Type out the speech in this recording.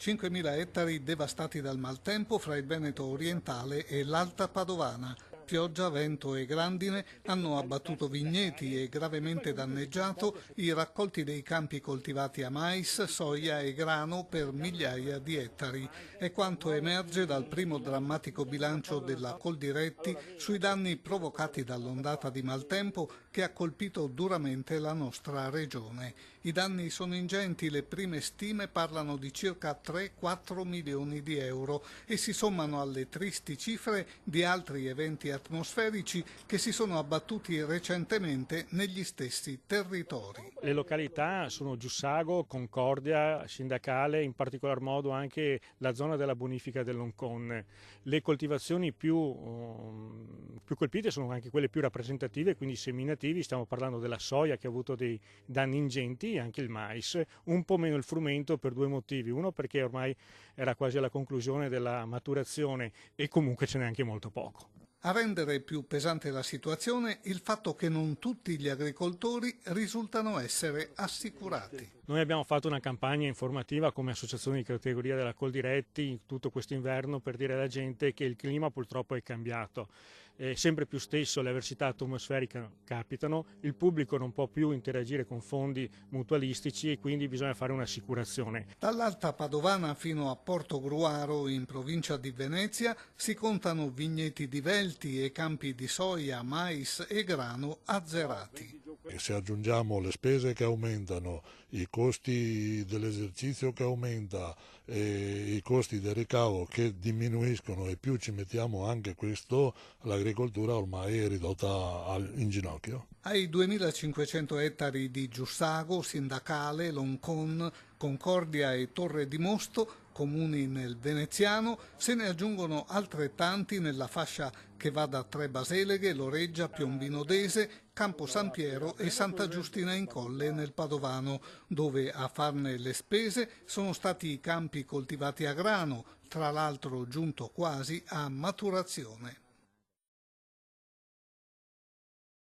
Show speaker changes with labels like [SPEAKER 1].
[SPEAKER 1] 5.000 ettari devastati dal maltempo fra il Veneto orientale e l'Alta Padovana. Pioggia, vento e grandine hanno abbattuto vigneti e gravemente danneggiato i raccolti dei campi coltivati a mais, soia e grano per migliaia di ettari. È quanto emerge dal primo drammatico bilancio della Coldiretti sui danni provocati dall'ondata di maltempo che ha colpito duramente la nostra regione. I danni sono ingenti, le prime stime parlano di circa 3-4 milioni di euro e si sommano alle tristi cifre di altri eventi atmosferici che si sono abbattuti recentemente negli stessi territori.
[SPEAKER 2] Le località sono Giussago, Concordia, Sindacale, in particolar modo anche la zona della bonifica dell'Oncon. Le coltivazioni più colpite sono anche quelle più rappresentative, quindi seminativi. Stiamo parlando della soia che ha avuto dei danni ingenti e anche il mais, un po' meno il frumento per due motivi. Uno perché ormai era quasi alla conclusione della maturazione e comunque ce n'è anche molto poco.
[SPEAKER 1] A rendere più pesante la situazione il fatto che non tutti gli agricoltori risultano essere assicurati.
[SPEAKER 2] Noi abbiamo fatto una campagna informativa come associazione di categoria della Coldiretti tutto questo inverno per dire alla gente che il clima purtroppo è cambiato. Sempre più spesso le avversità atmosferiche capitano, il pubblico non può più interagire con fondi mutualistici e quindi bisogna fare un'assicurazione.
[SPEAKER 1] Dall'Alta Padovana fino a Portogruaro, in provincia di Venezia, si contano vigneti divelti e campi di soia, mais e grano azzerati.
[SPEAKER 3] E se aggiungiamo le spese che aumentano, i costi dell'esercizio che aumenta e i costi del ricavo che diminuiscono e più ci mettiamo anche questo, l'agricoltura ormai è ridotta in ginocchio.
[SPEAKER 1] Ai 2.500 ettari di Giussago, Sindacale, Loncon, Concordia e Torre di Mosto, comuni nel veneziano, se ne aggiungono altrettanti nella fascia che va da Trebaseleghe, Loreggia, Piombino Dese, Campo San Piero e Santa Giustina in Colle nel Padovano, dove a farne le spese sono stati i campi coltivati a grano, tra l'altro giunto quasi a maturazione.